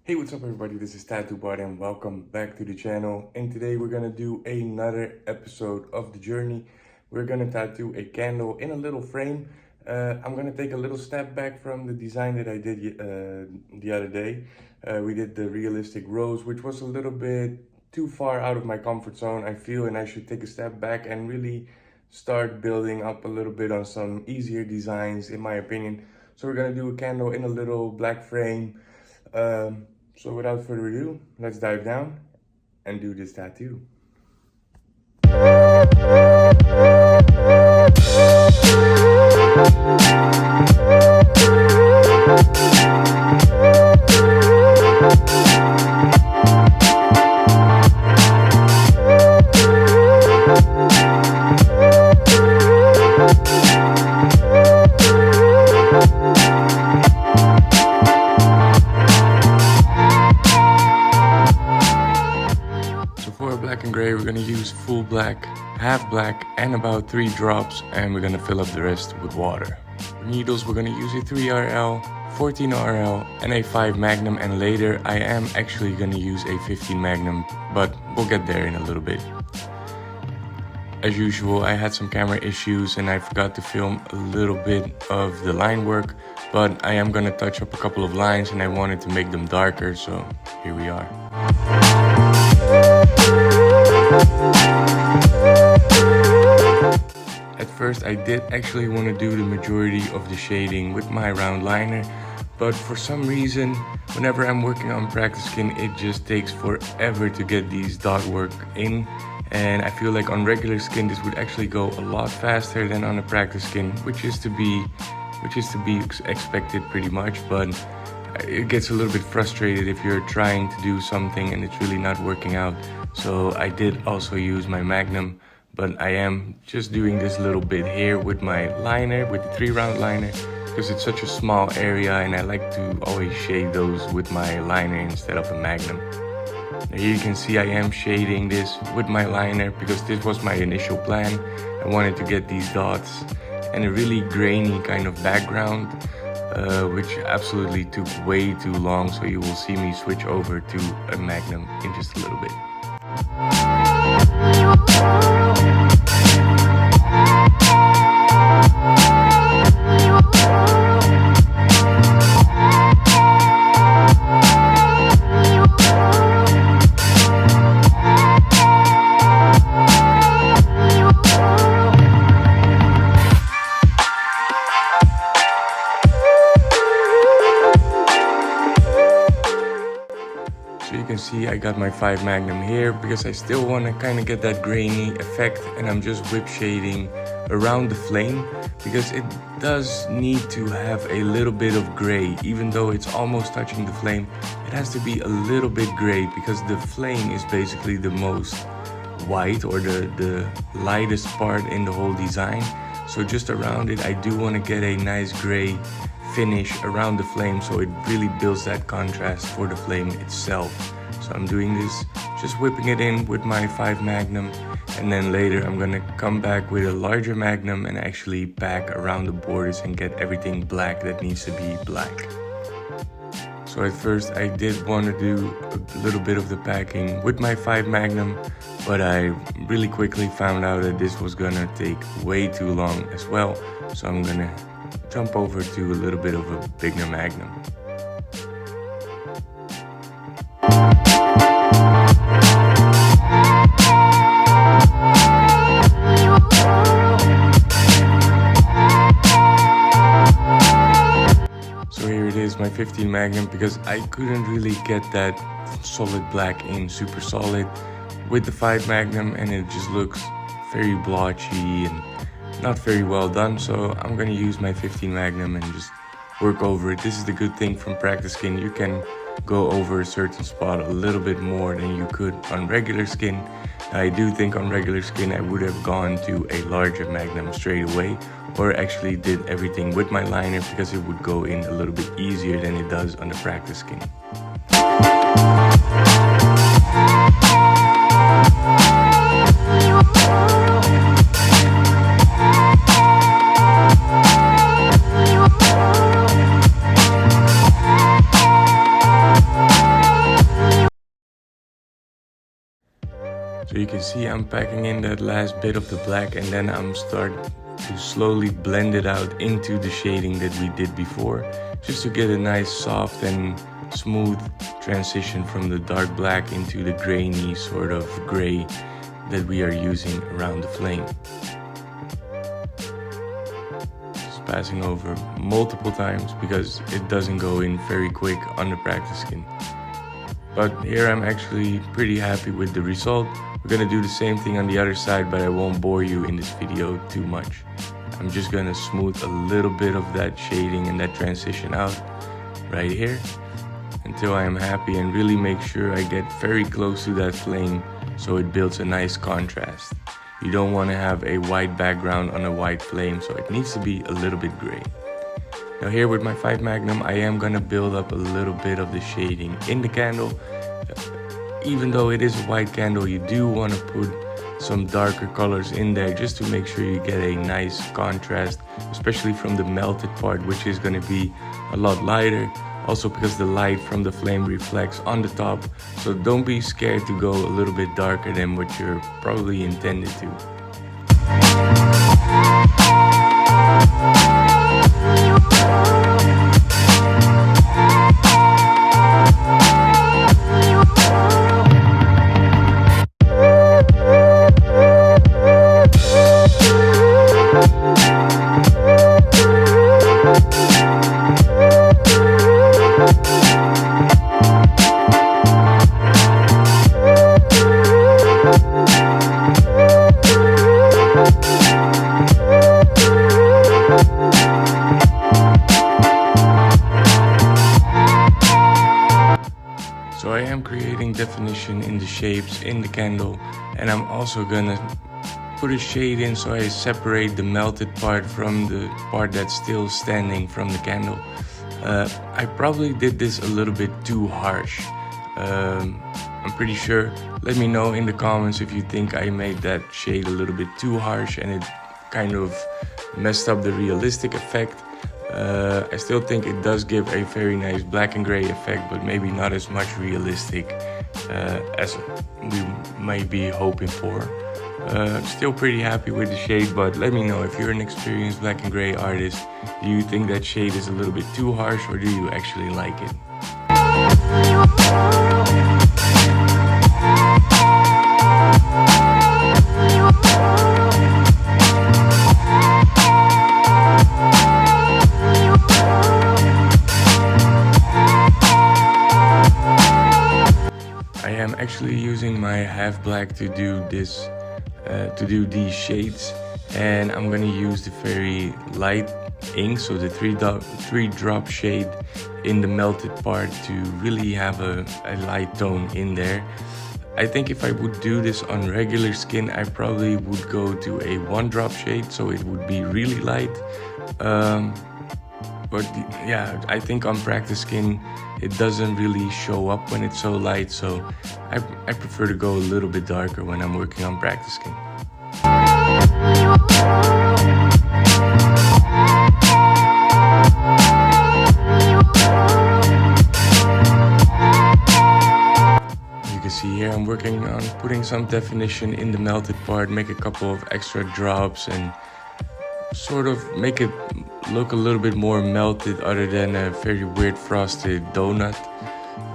Hey, what's up everybody, this is Tattoo Bart and welcome back to the channel. And today we're gonna do another episode of the journey. We're gonna tattoo a candle in a little frame. I'm gonna take a little step back from the design that I did the other day. We did the realistic rose, which was a little bit too far out of my comfort zone, I feel, and I should take a step back and really start building up a little bit on some easier designs, in my opinion. So we're gonna do a candle in a little black frame. So without further ado, let's dive down and do this tattoo. Black and gray, we're gonna use full black, half black, and about 3 drops, and we're gonna fill up the rest with water. For needles, we're gonna use a 3RL, 14RL, and a 5 Magnum, and later I am actually gonna use a 15 Magnum, but we'll get there in a little bit. As usual, I had some camera issues and I forgot to film a little bit of the line work, but I am gonna touch up a couple of lines and I wanted to make them darker, so here we are. At first I did actually want to do the majority of the shading with my round liner, but for some reason whenever I'm working on practice skin it just takes forever to get these dot work in, and I feel like on regular skin this would actually go a lot faster than on a practice skin, which is to be expected pretty much, but it gets a little bit frustrated if you're trying to do something and it's really not working out. So I did also use my Magnum, but I am just doing this little bit here with my liner, with the 3-round liner, because it's such a small area and I like to always shade those with my liner instead of a Magnum. Now here you can see I am shading this with my liner because this was my initial plan. I wanted to get these dots and a really grainy kind of background, which absolutely took way too long, so you will see me switch over to a Magnum in just a little bit. You can see I got my 5 Magnum here because I still want to kind of get that grainy effect, and I'm just whip shading around the flame because it does need to have a little bit of gray. Even though it's almost touching the flame, it has to be a little bit gray because the flame is basically the most white or the lightest part in the whole design. So just around it I do want to get a nice gray finish around the flame, so it really builds that contrast for the flame itself. So I'm doing this, just whipping it in with my 5 Magnum, and then later I'm gonna come back with a larger Magnum and actually pack around the borders and get everything black that needs to be black. So at first I did want to do a little bit of the packing with my 5 Magnum, but I really quickly found out that this was gonna take way too long as well, so I'm gonna jump over to a little bit of a bigger Magnum. So here it is, my 15 Magnum, because I couldn't really get that solid black in super solid with the 5 Magnum, and it just looks very blotchy and not very well done. So I'm gonna use my 15 Magnum and just work over it. This is the good thing from practice skin, you can go over a certain spot a little bit more than you could on regular skin. I do think on regular skin I would have gone to a larger Magnum straight away, or actually did everything with my liner because it would go in a little bit easier than it does on the practice skin. So you can see I'm packing in that last bit of the black, and then I'm starting to slowly blend it out into the shading that we did before, just to get a nice soft and smooth transition from the dark black into the grainy sort of gray that we are using around the flame. Just passing over multiple times because it doesn't go in very quick on the practice skin. But here I'm actually pretty happy with the result. We're gonna do the same thing on the other side, but I won't bore you in this video too much. I'm just gonna smooth a little bit of that shading and that transition out right here until I am happy, and really make sure I get very close to that flame so it builds a nice contrast. You don't want to have a white background on a white flame, so it needs to be a little bit gray. Now here with my 5 Magnum, I am gonna build up a little bit of the shading in the candle. Even though it is a white candle, you do want to put some darker colors in there just to make sure you get a nice contrast, especially from the melted part, which is going to be a lot lighter. Also because the light from the flame reflects on the top, so don't be scared to go a little bit darker than what you're probably intended to. So I am creating definition in the shapes in the candle, and I'm also gonna put a shade in so I separate the melted part from the part that's still standing from the candle. I probably did this a little bit too harsh. I'm pretty sure. Let me know in the comments if you think I made that shade a little bit too harsh and it kind of messed up the realistic effect. I still think it does give a very nice black and gray effect, but maybe not as much realistic as we might be hoping for. Still pretty happy with the shade, but let me know if you're an experienced black and gray artist. Do you think that shade is a little bit too harsh, or do you actually like it? I am actually using my half black to do this, to do these shades, and I'm gonna use the very light ink, so the three drop shade in the melted part to really have a light tone in there. I think if I would do this on regular skin, I probably would go to a 1 drop shade, so it would be really light. But yeah, I think on practice skin, it doesn't really show up when it's so light, so I prefer to go a little bit darker when I'm working on practice skin. You can see here I'm working on putting some definition in the melted part, make a couple of extra drops and sort of make it look a little bit more melted other than a very weird frosted donut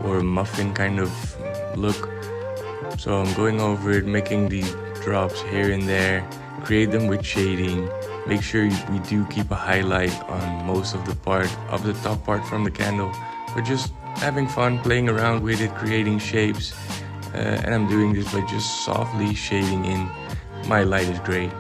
or muffin kind of look. So I'm going over it, making these drops here and there, create them with shading, make sure we do keep a highlight on most of the top part from the candle, but just having fun playing around with it, creating shapes, and I'm doing this by just softly shading in my lightest gray.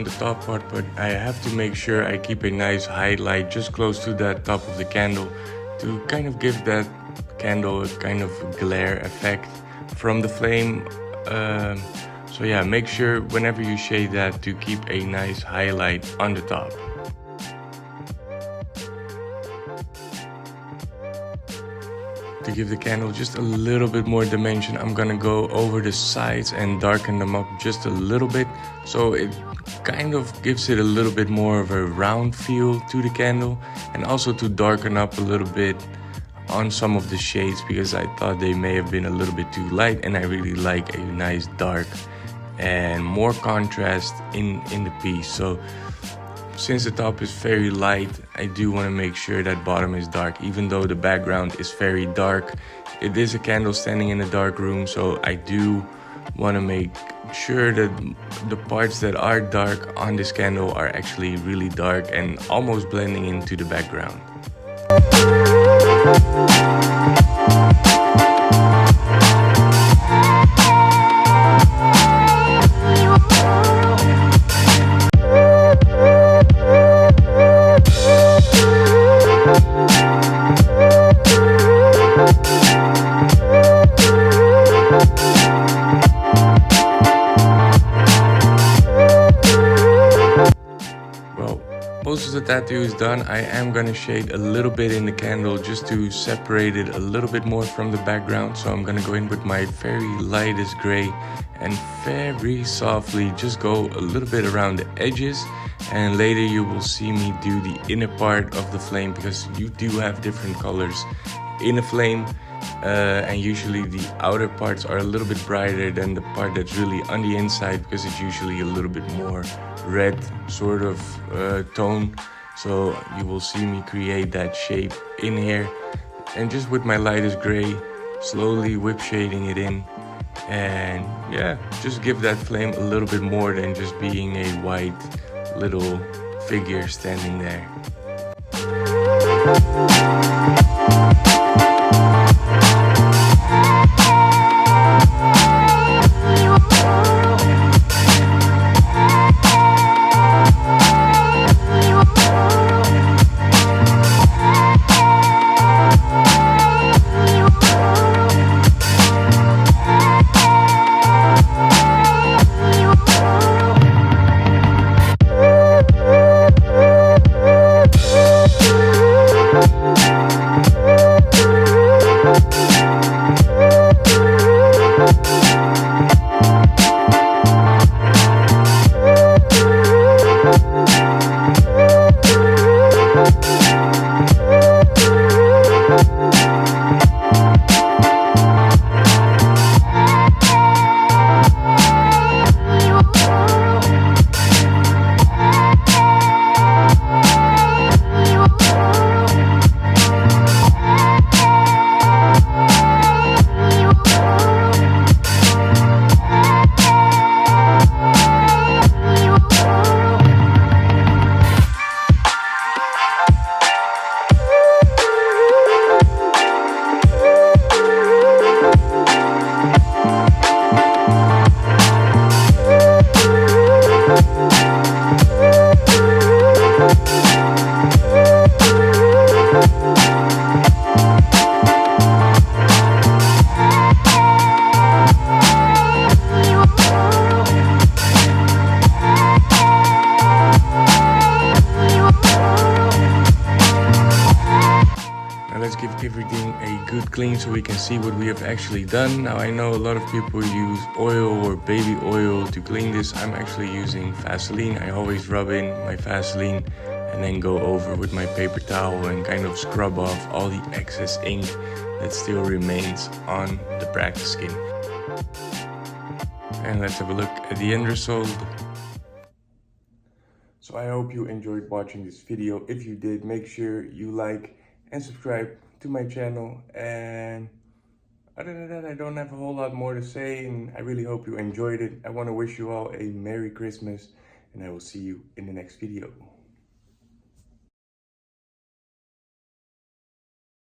around the top part, but I have to make sure I keep a nice highlight just close to that top of the candle to kind of give that candle a kind of glare effect from the flame. So yeah, make sure whenever you shade that to keep a nice highlight on the top. To give the candle just a little bit more dimension, I'm gonna go over the sides and darken them up just a little bit, so it kind of gives it a little bit more of a round feel to the candle, and also to darken up a little bit on some of the shades because I thought they may have been a little bit too light, and I really like a nice dark and more contrast in the piece. So since the top is very light, I do want to make sure that bottom is dark. Even though the background is very dark, it is a candle standing in a dark room, so I do want to make sure that the parts that are dark on this candle are actually really dark and almost blending into the background. Most of the tattoo is done. I am gonna shade a little bit in the candle just to separate it a little bit more from the background. So I'm gonna go in with my very lightest gray and very softly just go a little bit around the edges, and later you will see me do the inner part of the flame because you do have different colors in a flame. And usually the outer parts are a little bit brighter than the part that's really on the inside because it's usually a little bit more red sort of tone. So you will see me create that shape in here, and just with my lightest gray slowly whip shading it in, and yeah, just give that flame a little bit more than just being a white little figure standing there. Let's give everything a good clean so we can see what we have actually done. Now I know a lot of people use oil or baby oil to clean this. I'm actually using Vaseline. I always rub in my Vaseline and then go over with my paper towel and kind of scrub off all the excess ink that still remains on the practice skin. And let's have a look at the end result. So I hope you enjoyed watching this video. If you did, make sure you like and subscribe to my channel. And other than that, I don't have a whole lot more to say, and I really hope you enjoyed it. I want to wish you all a Merry Christmas, and I will see you in the next video.